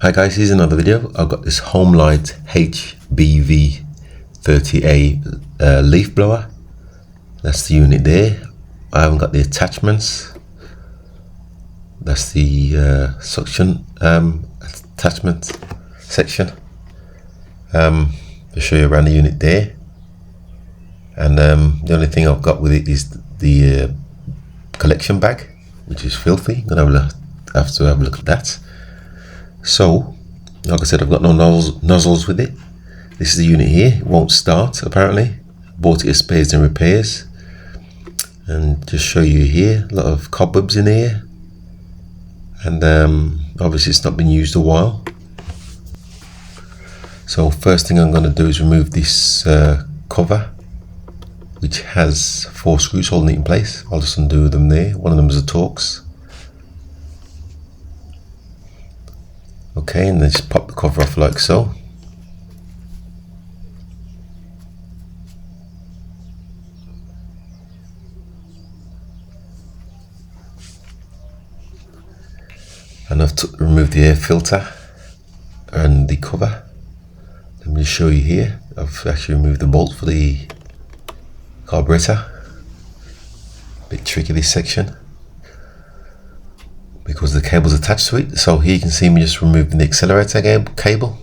Hi guys, here's another video. I've got this Homelite HBV 30A leaf blower. That's the unit there. I haven't got the attachments. That's the suction attachment section. I'll show you around the unit there. And the only thing I've got with it is the collection bag, which is filthy. I'm gonna have to have a look at that. So, like I said, I've got no nozzles with it. This is the unit here. It won't start apparently. Bought it as spares and repairs. And just show you here, a lot of cobwebs in here. And obviously it's not been used a while. So first thing I'm going to do is remove this cover, which has 4 screws holding it in place. I'll just undo them there. One of them is the Torx. Okay, and then just pop the cover off like so. And I've removed the air filter and the cover. Let me show you here. I've actually removed the bolt for the carburetor. Bit tricky this section because the cable's attached to it. So here you can see me just removing the accelerator cable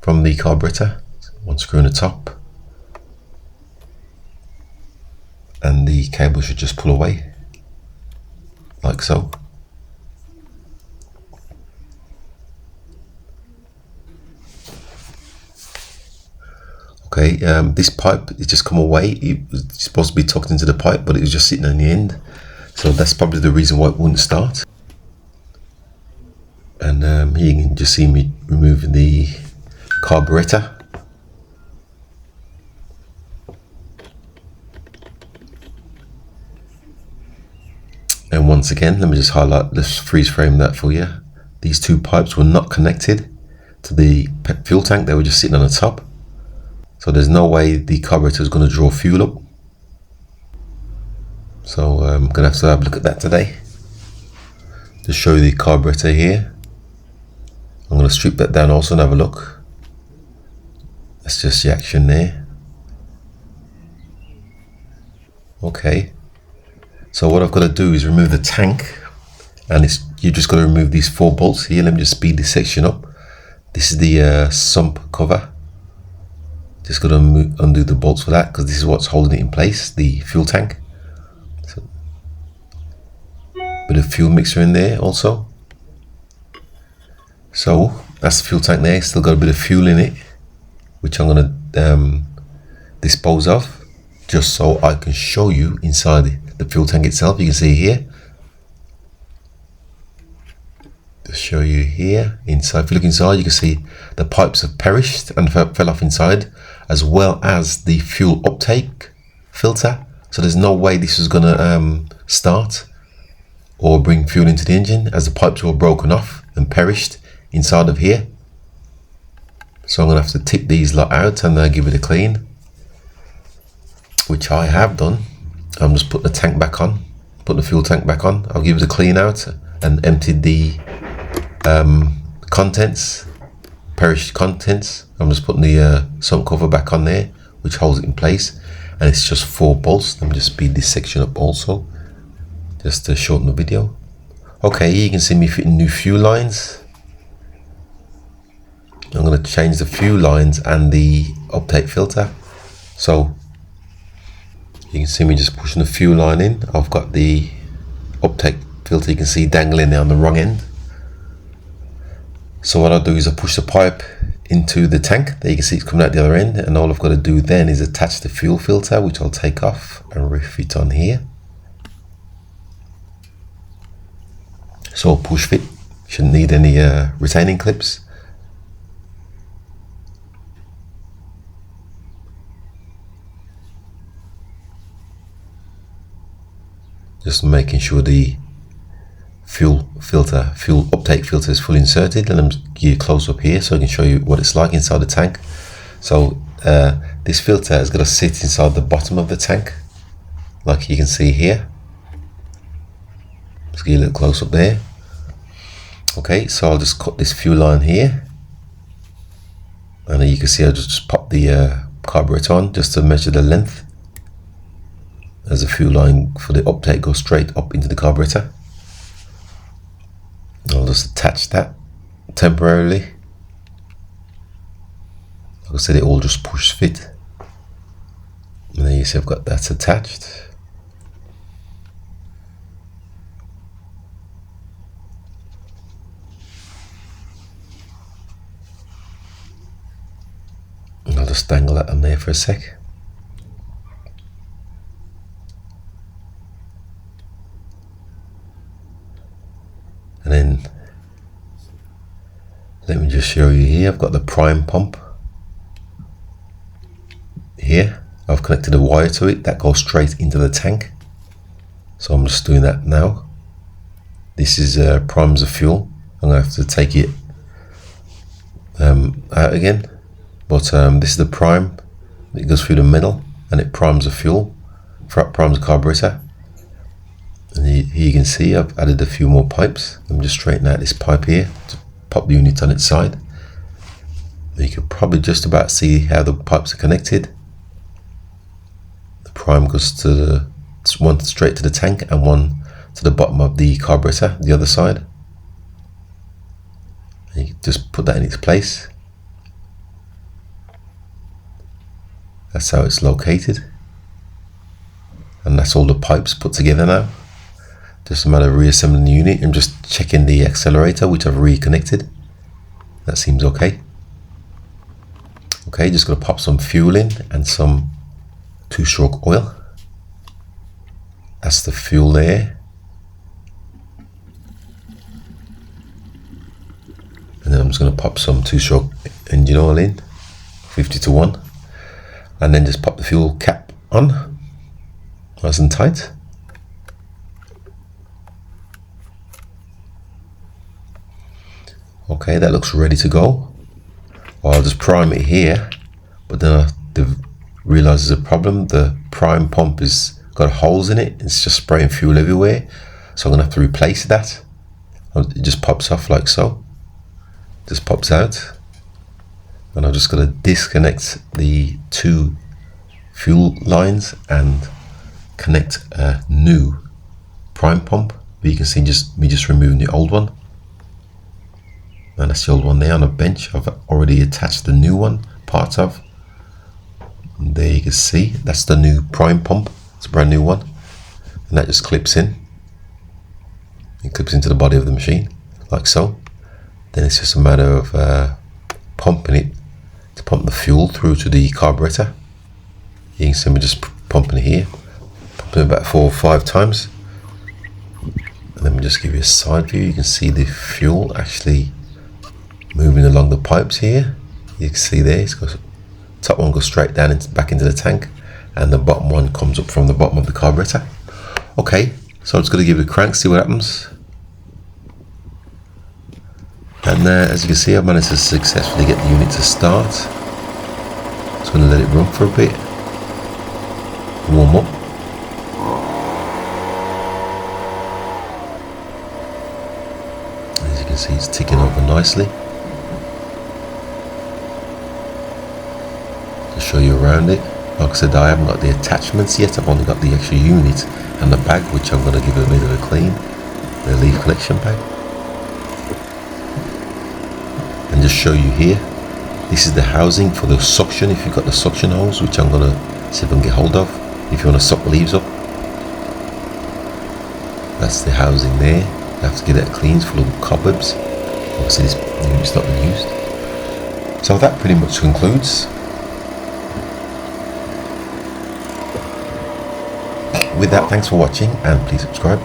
from the carburetor. One screw in the top. And the cable should just pull away like so. Okay, this pipe has just come away. It was supposed to be tucked into the pipe, but it was just sitting on the end. So that's probably the reason why it wouldn't start. And here you can just see me removing the carburetor. And once again, let me just highlight, let's freeze frame that for you. These 2 pipes were not connected to the fuel tank. They were just sitting on the top. So there's no way the carburetor is going to draw fuel up. So I'm going to have a look at that today. To show you the carburetor here. I'm going to strip that down also and have a look. That's just the action there. Okay. So what I've got to do is remove the tank. And you just got to remove these 4 bolts here. Let me just speed this section up. This is the sump cover. Just got to undo the bolts for that because this is what's holding it in place, the fuel tank. So, bit of fuel mixer in there also. So that's the fuel tank there. Still got a bit of fuel in it, which I'm going to dispose of, just so I can show you inside the fuel tank itself. You can see here. Just show you here inside. If you look inside, you can see the pipes have perished and fell off inside, as well as the fuel uptake filter. So there's no way this is gonna start or bring fuel into the engine, as the pipes were broken off and perished inside of here. So I'm gonna have to tip these lot out and give it a clean, which I have done. I'm just putting the tank back on, putting the fuel tank back on. I'll give it a clean out and emptied the contents, perished contents. I'm just putting the sump cover back on there, which holds it in place, and it's just 4 bolts. Let me just speed this section up also, just to shorten the video. Okay, here you can see me fitting new fuel lines. I'm going to change the fuel lines and the uptake filter. So you can see me just pushing the fuel line in. I've got the uptake filter, you can see dangling there on the wrong end. So what I'll do is I'll push the pipe into the tank. There you can see it's coming out the other end, and all I've got to do then is attach the fuel filter, which I'll take off and refit on here. So push fit, shouldn't need any retaining clips. Just making sure the fuel uptake filter is fully inserted. Let me give you a close up here so I can show you what it's like inside the tank. So this filter is going to sit inside the bottom of the tank, like you can see here. Let's give you a little close up there. Okay, so I'll just cut this fuel line here, and then you can see I just pop the carburetor on just to measure the length, as the fuel line for the uptake goes straight up into the carburetor. I'll just attach that temporarily. Like I said, it all just push fit, and there you see I've got that attached. And I'll just dangle that on there for a sec. And then let me just show you here. I've got the prime pump here. I've connected a wire to it that goes straight into the tank. So I'm just doing that now. This is primes the fuel. I'm gonna have to take it out again. But this is the prime. It goes through the middle and it primes the fuel, primes the carburetor. And here you can see I've added a few more pipes. I'm just straightening out this pipe here to pop the unit on its side. You can probably just about see how the pipes are connected. The prime goes to one straight to the tank and one to the bottom of the carburetor, the other side. And you just put that in its place. That's how it's located, and that's all the pipes put together now. Just a matter of reassembling the unit. I'm just checking the accelerator, which I've reconnected. That seems okay. Okay, just gonna pop some fuel in and some 2-stroke oil. That's the fuel there. And then I'm just gonna pop some 2-stroke engine oil in, 50-1. And then just pop the fuel cap on, nice and tight. Okay, that looks ready to go. I'll just prime it here, but then I realised there's a problem. The prime pump has got holes in it. It's just spraying fuel everywhere. So I'm gonna have to replace that. It just pops off like so. Just pops out. And I'm just going to disconnect the 2 fuel lines and connect a new prime pump. But you can see me just removing the old one. And that's the old one there on a bench. I've already attached the new one, part of. And there you can see, that's the new prime pump. It's a brand new one. And that just clips in. It clips into the body of the machine, like so. Then it's just a matter of pumping it to pump the fuel through to the carburetor. You can see me just pumping it here, pumping it about 4 or 5 times. And let me just give you a side view. You can see the fuel actually moving along the pipes here. You can see there, it's got, top one goes straight down back into the tank, and the bottom one comes up from the bottom of the carburetor. Okay, so I'm just going to give it a crank, see what happens. And as you can see, I've managed to successfully get the unit to start. Just going to let it run for a bit, warm up. As you can see, it's ticking over nicely. To show you around it, like I said, I haven't got the attachments yet. I've only got the actual unit and the bag, which I'm going to give it a bit of a clean, the leaf collection bag. And just show you here, this is the housing for the suction, if you've got the suction hose, which I'm going to see if I can get hold of, if you want to suck the leaves up. That's the housing there. You have to get that cleaned, full of cobwebs. Obviously this unit's not been used. So that pretty much concludes. With that, thanks for watching, and please subscribe.